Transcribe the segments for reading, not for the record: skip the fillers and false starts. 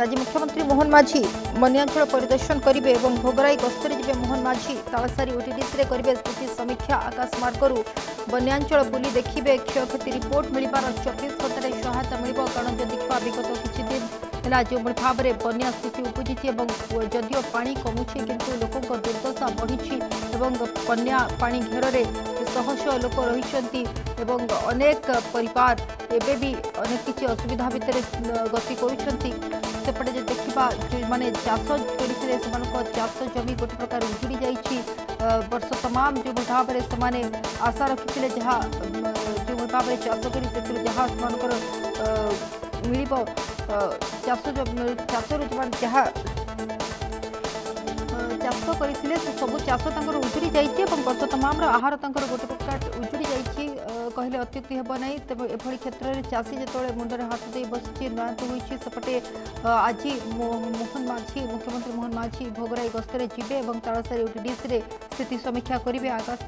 आज मुख्यमंत्री मोहन माझी बन्यांचल परिदर्शन करेंगे और भोगराई गस्तर जी मोहन माझी तालसारी ओटीडीसी करेंगे स्थिति समीक्षा आकाश मार्गरू बन्यांचल बुली देखिए क्षयक्षति रिपोर्ट मिलबार 24 घंटे सहायता मिल कारण जो देखा विगत किसी दिन है जो भाव में बन्या स्थिति उपजी जदिव पा कमुचे किंतु लोकों दुर्दशा बढ़ी बन्या पा घेर शह शह लोक रही अनेक परिवार एवं भी अनेक किसी असुविधा भितर गति करपटे जो देखा जो मैंने चाष करते चाष जमी गोटे प्रकार उजुड़ी जा वर्ष तमाम जो भाव में से आशा रखी जहाँ जो भाव में चाष कर जहाँ मिल चाष जहाँ चाष करते सब चाष उजुड़ी जाइए वर्ष तमाम आहार गोटे प्रकार उजुड़ी जाइए कहले अत्युक्ति हेब ना तेज एभली क्षेत्र में चाषी जो मुंडे हाथ दे बसी नृत्य होपटे आज मोहन माझी मुख्यमंत्री मोहन माझी भोगराई गस्तर जीवे और तालसारी ओटीडीसी स्थिति समीक्षा करेंगे आकाश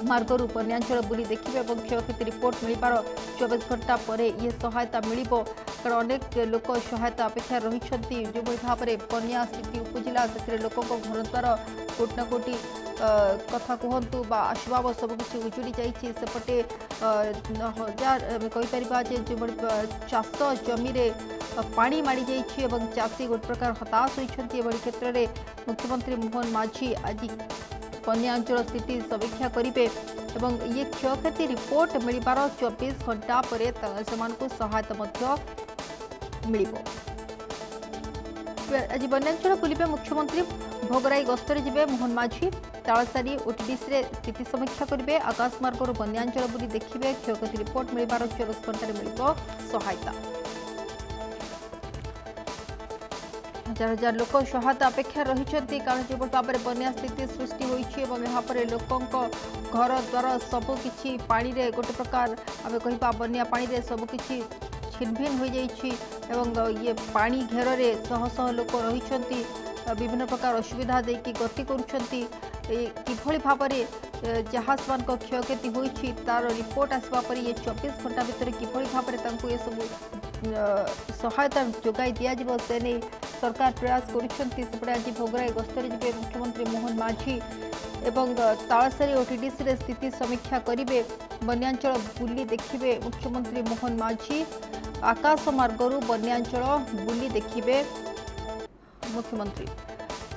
मार्गरू बन्यांचल बुली देखिए और क्षयक्षति रिपोर्ट मिलबार 24 घंटा पर ये सहायता मिल कारण अनेक लोक सहायता अपेक्षा रही जो भाव में बन्या स्थिति उपजिला से लोक घर द्वार कोटि ना कोटि कथा कहतु आसबाब सबकि उजुड़ी जापटे हजार कहीपर जो चाष जमी पानी माड़ी जाइए चाषी गोटे प्रकार हताश होती क्षेत्र में मुख्यमंत्री मोहन माझी आज बन्यांचल स्थिति समीक्षा करेंगे और ये क्षयक्षति रिपोर्ट मिलबार 24 घंटा पर से सहायता मिल आज बन्यांचल बुलिबे मुख्यमंत्री भोगराई गस्तर जीवे मोहन माझी तालसारी ओटीडीसी स्थिति समीक्षा करेंगे आकाश मार्गरू बन्यांचल बुली देखिए क्षयक्षति रिपोर्ट मिलबार 24 घंटे मिल सहायता हजार हजार लोक सहायता अपेक्षा रही कारण जो भाव में बन्या स्थिति सृष्टि होती लोकों घर द्वार सबकि पानी रे गोटे प्रकार आम कह बन्या पानी रे सबकि छिनभिन हो जाइए ये पानी घेर शह शह लोक रही विभिन्न प्रकार असुविधा देकी गति कर भाव में जहाँ से क्षयक्षति होती तार रिपोर्ट आसवा पर ये 24 घंटा भितर किभली भाव में ये सब सहायता जोगाई दिज्व से नहीं सरकार प्रयास करपटे आज भोगराई गस्तर जी मुख्यमंत्री मोहन माझी एवं तालसारी ओटीडीसी स्थिति समीक्षा करेंगे बन्यांचल बुली देखिए मुख्यमंत्री मोहन माझी आकाश मार्गरू बन्यांचल बुली देखिए मुख्यमंत्री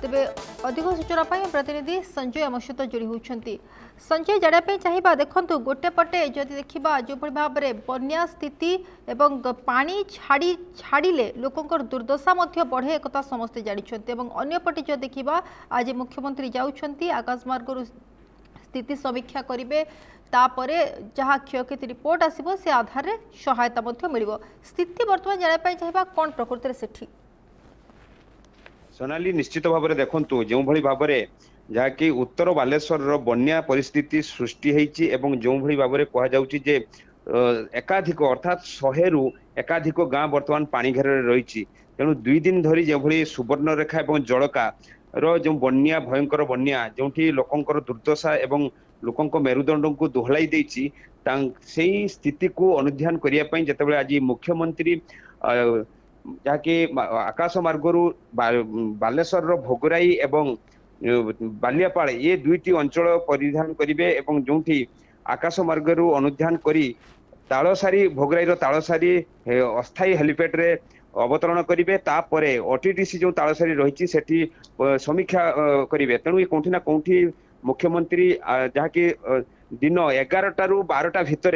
तेबे अधिक सूचना प्रतिनिधि संजय आम सहित जोड़ी होती संजय जानापी चाहिए देखो गोटे पटे जदि देखा जो भाव में बन्या स्थिति एवं पानी छाड़े लोकों दुर्दशा बढ़े एक समस्ते जानते अंपटे जो देखा आज मुख्यमंत्री जाऊँच आकाश मार्गरू स्थिति समीक्षा करेंगे तापर जहाँ क्षयक्षति रिपोर्ट आसो से आधार सहायता मिल स्थिति बर्तमान जानापी चाहिए कौन प्रकृति से ठीक सोनाली निश्चित भाव में देखु जो भाव में जहाँकि उत्तर बालेश्वर बन्या परिस्थिति सृष्टि होती जो भाव में कहुचे एकाधिक अर्थात 100 रु एकाधिक गाँ बर्तमान पानी घेर रही तेणु 2 दिन धरी जो भाई सुवर्णरेखा और जड़का जो बन्या भयंकर बन्या जो लोकंर दुर्दशा एवं लोकों मेरुदंड को दोहलाई देती स्थिति को अनुध्यान करने जिते आज मुख्यमंत्री जहाँकि आकाश मार्गरू बालेश्वर भोगराई एवं बालियापाड़ ये दुईटी अंचल परिधान करेंगे जो आकाश मार्गरू अनुध्यान करी तालसारी भोगराई तालसारी अस्थायी हेलीपैड रे अवतरण करेंगे तापर ओटीडीसी जो तालसारी रही सेठी समीक्षा करेंगे तेणु ये कौटी ना कौटी मुख्यमंत्री जहाँकि दिन 11टा रु 12टा भितर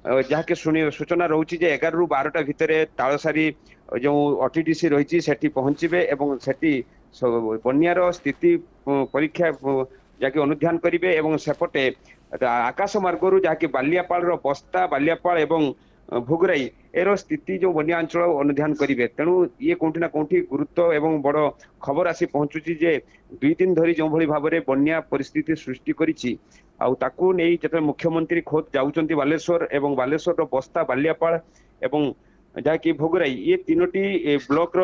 जहाँकि सूचना रोचे 11 रु 12टा भितर तालसारी जो ओटीडीसी रही सेठी पहुंचे एवं सेठी बन्यार स्थिति परीक्षा जहाँकि अनुध्यान करेंगे एवं सेपटे आकाश मार्गरू जहाँकि बालियापाड़ बस्ता बालियापाड़ एवं भोगराई एर स्थिति जो बन्या अंचल अनुध्यान करेंगे तेणु ये कौटी ना कौटी गुरुत्व एवं बड़ खबर आसी पहुंचुची जे 2 दिन धरी जो भाई भाव में बन्या परिस्थिति सृष्टि करिछि आउ नहीं मुख्यमंत्री खोद जाउचंती बालेश्वर एवं बालेश्वर बस्ता बालियापाड़ एवं जहाँकि भोगराई ये 3टी ब्लॉक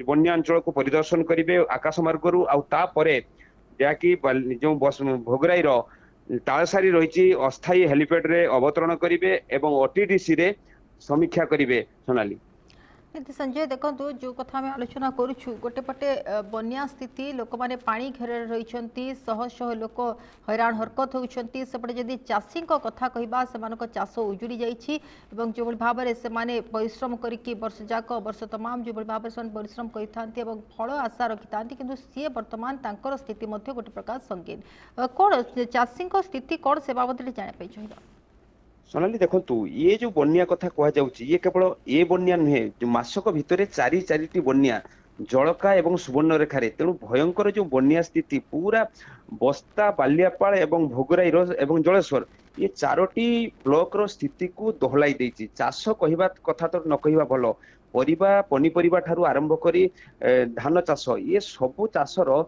बन्या अंचल को परिदर्शन करेंगे आकाश मार्गरू आउे जहाँकि जो भोगराई तालसारी रही अस्थायी हेलीपैड रे अवतरण करेंगे एवं ओटीडीसी रे समीक्षा करेंगे सोनाली निति संजय देखो जो कथा आम आलोचना करुचु गोटे पटे बन्या स्थिति लोक मैंने पानी घेर रही शह शह लोक हैरान हरकत होती सेपटे जदि चाषी कथा कहवा से चाष उजुड़ी जाइए जो भाव में से परिश्रम करके वर्ष जाक वर्ष तमाम जो भाव में परिश्रम करते फल आशा रखी था कि सी बर्तमान तांकर स्थिति गोटे प्रकार संगीन कौन चाषी स्थिति कौन से बाबद जानापी चाहिए सोनाली देखंतु ये जो बन्या कथा कह जाउची ये केवल ये बन्या नुहे जो मासक भितरे चारिटी बन्या जलका एवं सुवर्ण रेखारे तेणु भयंकर जो बन्या स्थिति पूरा बस्ता बालियापाल एवं भोगराई एवं जलेश्वर ये चारोटी ब्लॉक रो स्थिति को दोहलाई देछि चाष कहवा कथा तो न कहवा भलो परिबा पनीपरिबा ठारू आरंभ करी धान चाष ये सबु चाषर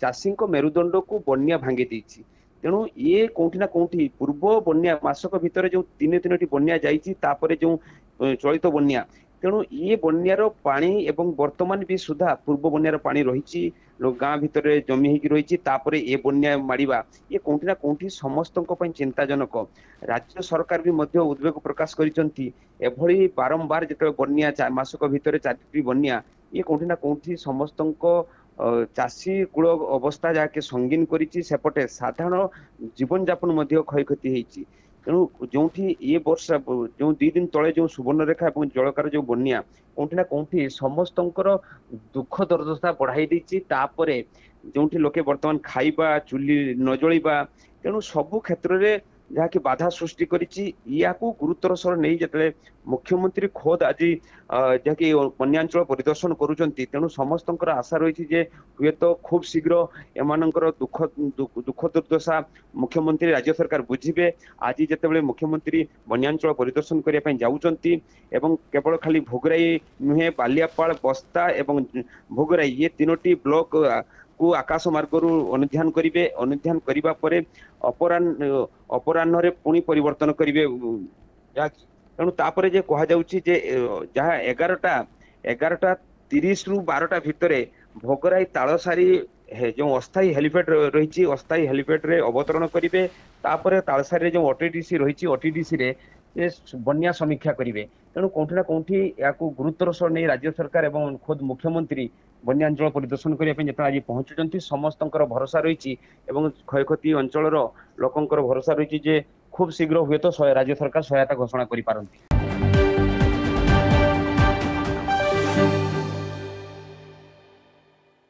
चाषी मेरुदंड को बन्या भांगी देछि तेणु ये कोठी ना कोठी पूर्व बन्या मासक भितर जो तीन बन्या जाइछि तापरे जो चलित बन्या तेणु ये बन्यार पानी एवं वर्तमान भी सुधा पूर्व बन्यार पानी रही गाँ भितर जमी होगी रही तापरे ये बन्या मारिबा ये कोठी ना कोठी समस्तक चिंताजनक राज्य सरकार भी मध्य उद्वेग प्रकाश करिसंती एभली बारंबार जिते बन्या मासक भितर चारिटी बन्या ये कोठी ना कोठी समस्तक चाषी कूल अवस्था जहाँकि संगीन करपटे साधारण जीवन जापन क्षय क्षति होती तेणु जो ये वर्ष जो 2 दिन तले जो सुवर्ण रेखा और जलकार जो बन्या कोठी ना कोठी समस्त दुख दुर्दशा बढ़ाई देपर जो लोके बर्तमान खाइबा चुली न जलिबा तेणु सबु क्षेत्र में जहाँकि बाधा सृष्टि करिया गुरुतर सर नहीं जिते मुख्यमंत्री खोद आज जहाँकि बन्यांचल परिदर्शन करुँच तेणु समस्त आशा रही है हुए तो खूब शीघ्र एमानकर दुख दुख दुर्दशा मुख्यमंत्री राज्य सरकार बुझे आज जिते मुख्यमंत्री बन्यांचल परिदर्शन करने जाऊँगी केवल खाली भोगराई नुहे बालियापाल बस्ता एवं भोगराई ये 3टी ब्लॉक को आकाश मार्गरू अनुध्यान करेंगे अनुध्यान करने पर अपराह्न पुणी परिवर्तन करेंगे तेणु तापर जे कह जाउची जे जहाँ 11:30 रु 12टा भितर भोगराई तालसारी जो अस्थायी हेलीपैड रही अस्थायी हेलीपैड रे अवतरण करेंगे तापर तालसारी जो ओटीडीसी रही ओटीडीसी रे बन्या समीक्षा करेंगे तेणु कोठी ना कोठी या गुरुतर सह नहीं राज्य सरकार एवं खुद मुख्यमंत्री बन्यांचल परिदर्शन करने जो आज पहुंचुंट समस्त भरोसा रही क्षय क्षति अंचल लोकंर भरोसा रही खूब शीघ्र हुए तो राज्य सरकार सहायता घोषणा करें।